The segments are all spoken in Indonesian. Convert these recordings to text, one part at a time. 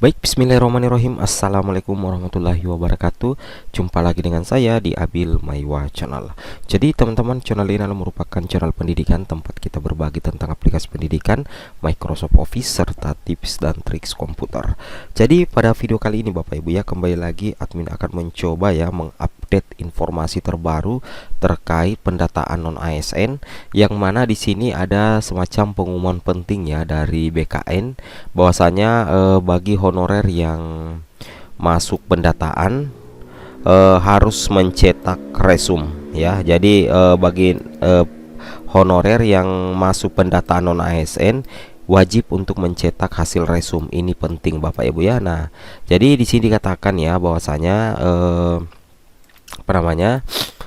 Baik, bismillahirrahmanirrahim. Assalamualaikum warahmatullahi wabarakatuh. Jumpa lagi dengan saya di Abil Maiwa Channel. Jadi teman-teman, channel ini adalah merupakan channel pendidikan tempat kita berbagi tentang aplikasi pendidikan, Microsoft Office, serta tips dan triks komputer. Jadi pada video kali ini Bapak Ibu ya, kembali lagi admin akan mencoba ya mengupdate informasi terbaru terkait pendataan non ASN, yang mana di sini ada semacam pengumuman penting ya dari BKN bahwasanya bagi honorer yang masuk pendataan harus mencetak resume ya. Jadi bagi honorer yang masuk pendataan non ASN wajib untuk mencetak hasil resume. Ini penting Bapak Ibu ya. Nah, jadi di sini dikatakan ya bahwasanya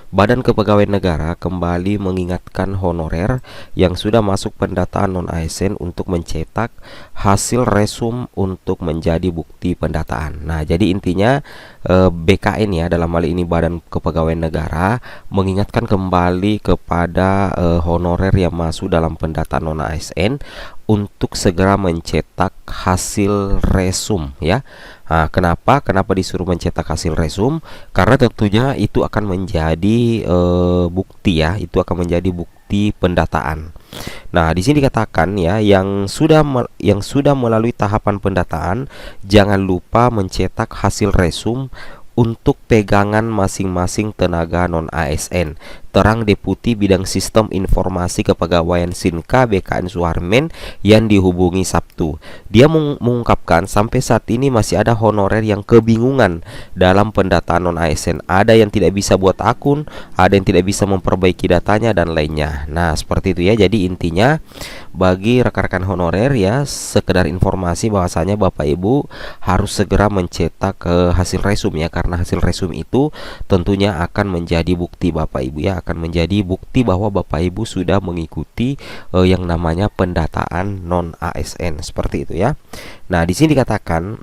Badan Kepegawaian Negara kembali mengingatkan honorer yang sudah masuk pendataan non-ASN untuk mencetak hasil resume untuk menjadi bukti pendataan. Nah, jadi intinya BKN ya, dalam hal ini Badan Kepegawaian Negara, mengingatkan kembali kepada honorer yang masuk dalam pendataan non-ASN untuk segera mencetak hasil resume ya. Nah, kenapa disuruh mencetak hasil resume? Karena tentunya itu akan menjadi bukti ya, itu akan menjadi bukti pendataan. Nah, di sini dikatakan ya, yang sudah melalui tahapan pendataan jangan lupa mencetak hasil resume untuk pegangan masing-masing tenaga non ASN. Terang Deputi Bidang Sistem Informasi Kepegawaian Sinka BKN Suharmen yang dihubungi Sabtu. Dia mengungkapkan sampai saat ini masih ada honorer yang kebingungan dalam pendataan non ASN. Ada yang tidak bisa buat akun, ada yang tidak bisa memperbaiki datanya dan lainnya. Nah, seperti itu ya. Jadi intinya bagi rekan-rekan honorer ya, sekedar informasi bahwasanya Bapak Ibu harus segera mencetak hasil resume ya, karena hasil resume itu tentunya akan menjadi bukti Bapak Ibu ya, akan menjadi bukti bahwa Bapak Ibu sudah mengikuti yang namanya pendataan non ASN, seperti itu ya. Nah, di sini dikatakan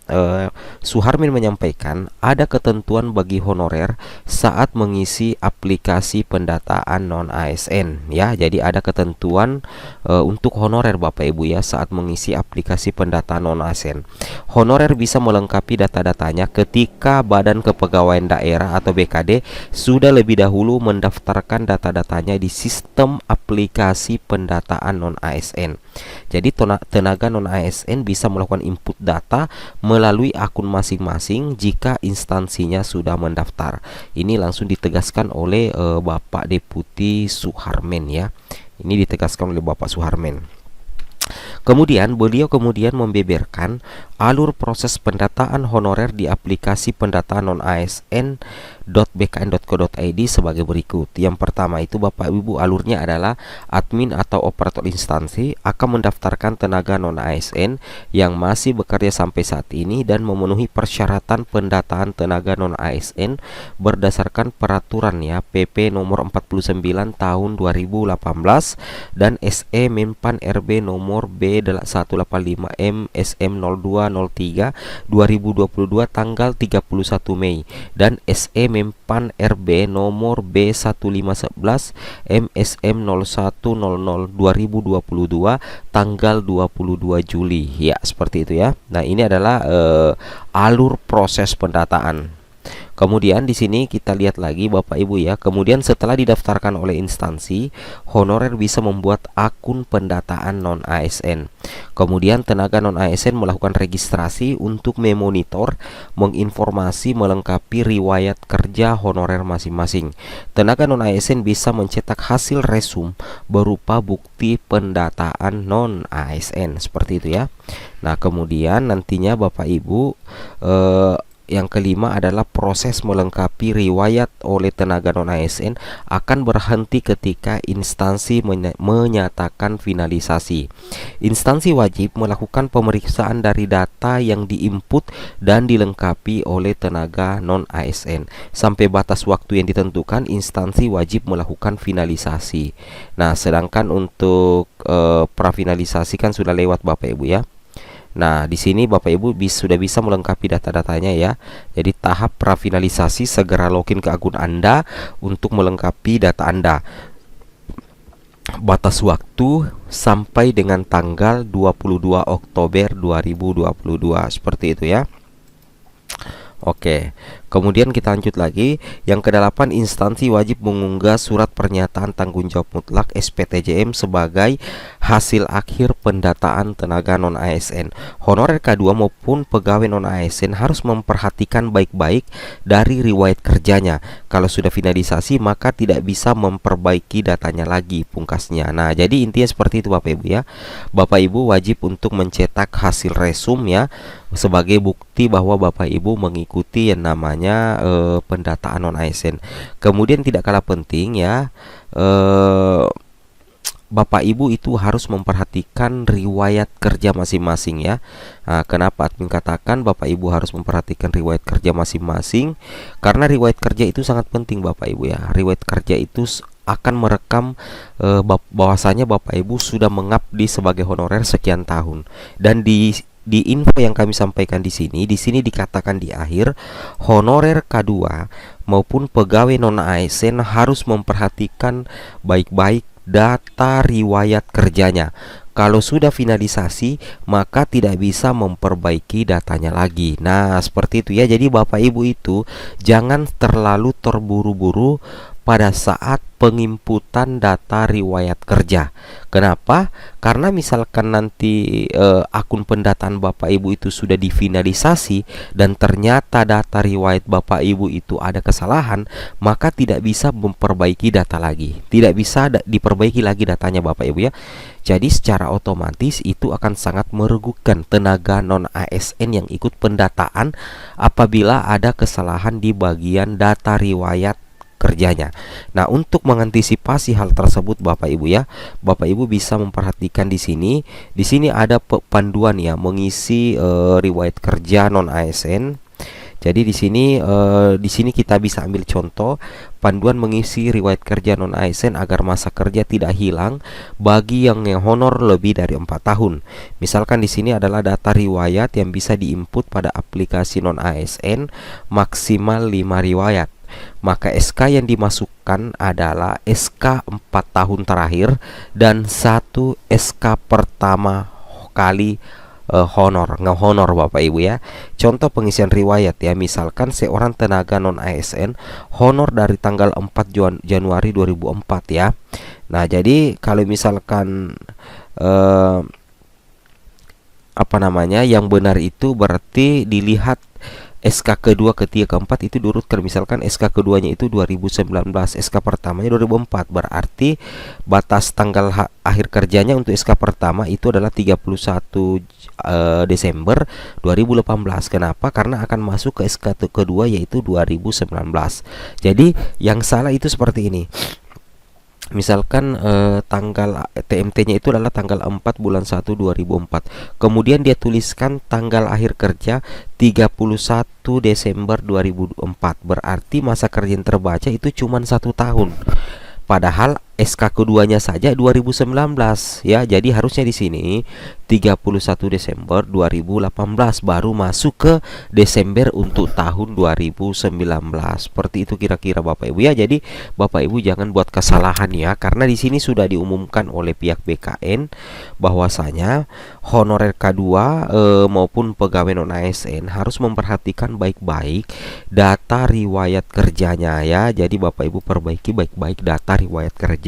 Suharmin menyampaikan ada ketentuan bagi honorer saat mengisi aplikasi pendataan non ASN ya. Jadi ada ketentuan untuk honorer Bapak Ibu ya saat mengisi aplikasi pendataan non ASN. Honorer bisa melengkapi data-datanya ketika Badan Kepegawaian Daerah atau BKD sudah lebih dahulu mendaftarkan data-datanya di sistem aplikasi pendataan non ASN. Jadi tenaga non ASN bisa melakukan input data melalui akun masing-masing jika instansinya sudah mendaftar. Ini langsung ditegaskan oleh Bapak Deputi Suharmen ya. Ini ditegaskan oleh Bapak Suharmen. Kemudian beliau membeberkan alur proses pendataan honorer di aplikasi pendataan non ASN.bkn.co.id sebagai berikut. Yang pertama itu Bapak Ibu, alurnya adalah admin atau operator instansi akan mendaftarkan tenaga non ASN yang masih bekerja sampai saat ini dan memenuhi persyaratan pendataan tenaga non ASN berdasarkan peraturan ya PP nomor 49 tahun 2018 dan SE Menpan RB nomor B185 MSM 0203 2022 tanggal 31 Mei dan SE Menpan RB nomor B1511 MSM 0100 2022 tanggal 22 Juli ya, seperti itu ya. Nah, ini adalah alur proses pendataan. Kemudian di sini kita lihat lagi Bapak Ibu ya. Kemudian setelah didaftarkan oleh instansi, honorer bisa membuat akun pendataan non ASN. Kemudian tenaga non ASN melakukan registrasi untuk memonitor, menginformasi, melengkapi riwayat kerja honorer masing-masing. Tenaga non ASN bisa mencetak hasil resume berupa bukti pendataan non ASN, seperti itu ya. Nah, kemudian nantinya Bapak Ibu yang kelima adalah proses melengkapi riwayat oleh tenaga non ASN akan berhenti ketika instansi menyatakan finalisasi. Instansi wajib melakukan pemeriksaan dari data yang diinput dan dilengkapi oleh tenaga non ASN. Sampai batas waktu yang ditentukan, instansi wajib melakukan finalisasi. Nah, sedangkan untuk prafinalisasi kan sudah lewat Bapak Ibu ya. Nah, di sini Bapak Ibu sudah bisa melengkapi data-datanya ya. Jadi tahap prafinalisasi, segera login ke akun Anda untuk melengkapi data Anda. batas waktu sampai dengan tanggal 22 Oktober 2022 seperti itu ya. Oke, kemudian kita lanjut lagi. Yang kedelapan, instansi wajib mengunggah surat pernyataan tanggung jawab mutlak SPTJM sebagai hasil akhir pendataan tenaga non-ASN. Honorer K2 maupun pegawai non-ASN harus memperhatikan baik-baik dari riwayat kerjanya. Kalau sudah finalisasi maka tidak bisa memperbaiki datanya lagi, pungkasnya. Nah, jadi intinya seperti itu Bapak Ibu ya. Bapak Ibu wajib untuk mencetak hasil resum ya, sebagai bukti bahwa Bapak Ibu mengikuti yang namanya pendataan non-ASN. Kemudian tidak kalah penting ya, Bapak Ibu itu harus memperhatikan riwayat kerja masing-masing ya. Nah, kenapa admin katakan Bapak Ibu harus memperhatikan riwayat kerja masing-masing? Karena riwayat kerja itu sangat penting Bapak Ibu ya. Riwayat kerja itu akan merekam bahwasanya Bapak Ibu sudah mengabdi sebagai honorer sekian tahun. Dan di info yang kami sampaikan di sini dikatakan di akhir, honorer K2 maupun pegawai non-ASN harus memperhatikan baik-baik data riwayat kerjanya. Kalau sudah finalisasi maka tidak bisa memperbaiki datanya lagi. Nah, seperti itu ya. Jadi Bapak Ibu itu jangan terlalu terburu-buru pada saat penginputan data riwayat kerja. Kenapa? Karena misalkan nanti akun pendataan Bapak Ibu itu sudah difinalisasi dan ternyata data riwayat Bapak Ibu itu ada kesalahan, maka tidak bisa memperbaiki data lagi. Tidak bisa diperbaiki lagi datanya Bapak Ibu ya. Jadi secara otomatis itu akan sangat merugikan tenaga non-ASN yang ikut pendataan apabila ada kesalahan di bagian data riwayat kerjanya. Nah, untuk mengantisipasi hal tersebut Bapak Ibu ya, Bapak Ibu bisa memperhatikan di sini. Di sini ada panduan ya mengisi riwayat kerja non ASN. Jadi di sini kita bisa ambil contoh panduan mengisi riwayat kerja non ASN agar masa kerja tidak hilang bagi yang honor lebih dari 4 tahun. Misalkan di sini adalah data riwayat yang bisa diinput pada aplikasi non ASN maksimal 5 riwayat. Maka SK yang dimasukkan adalah SK 4 tahun terakhir dan 1 SK pertama kali nge-honor Bapak Ibu ya. Contoh pengisian riwayat ya, misalkan seorang tenaga non ASN honor dari tanggal 4 Januari 2004 ya. Nah, jadi kalau misalkan yang benar itu berarti dilihat SK kedua, ketiga, keempat itu diurutkan. Misalkan SK keduanya itu 2019, SK pertamanya 2004. Berarti batas tanggal akhir kerjanya untuk SK pertama itu adalah 31 Desember 2018. Kenapa? Karena akan masuk ke SK kedua yaitu 2019. Jadi yang salah itu seperti ini. Misalkan tanggal TMT-nya itu adalah tanggal 4 bulan 1 2004. Kemudian dia tuliskan tanggal akhir kerja 31 Desember 2004. Berarti masa kerja yang terbaca itu cuma 1 tahun. Padahal SK keduanya saja 2019 ya. Jadi harusnya di sini 31 Desember 2018 baru masuk ke Desember untuk tahun 2019. Seperti itu kira-kira Bapak Ibu ya. Jadi Bapak Ibu jangan buat kesalahan ya, karena di sini sudah diumumkan oleh pihak BKN bahwasanya honorer K2 maupun pegawai non ASN harus memperhatikan baik-baik data riwayat kerjanya ya. Jadi Bapak Ibu perbaiki baik-baik data riwayat kerja.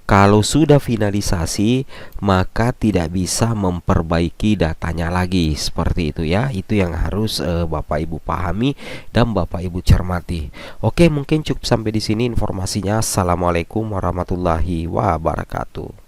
Kalau sudah finalisasi maka tidak bisa memperbaiki datanya lagi. Seperti itu ya. Itu yang harus Bapak Ibu pahami dan Bapak Ibu cermati. Oke, mungkin cukup sampai di sini informasinya. Assalamualaikum warahmatullahi wabarakatuh.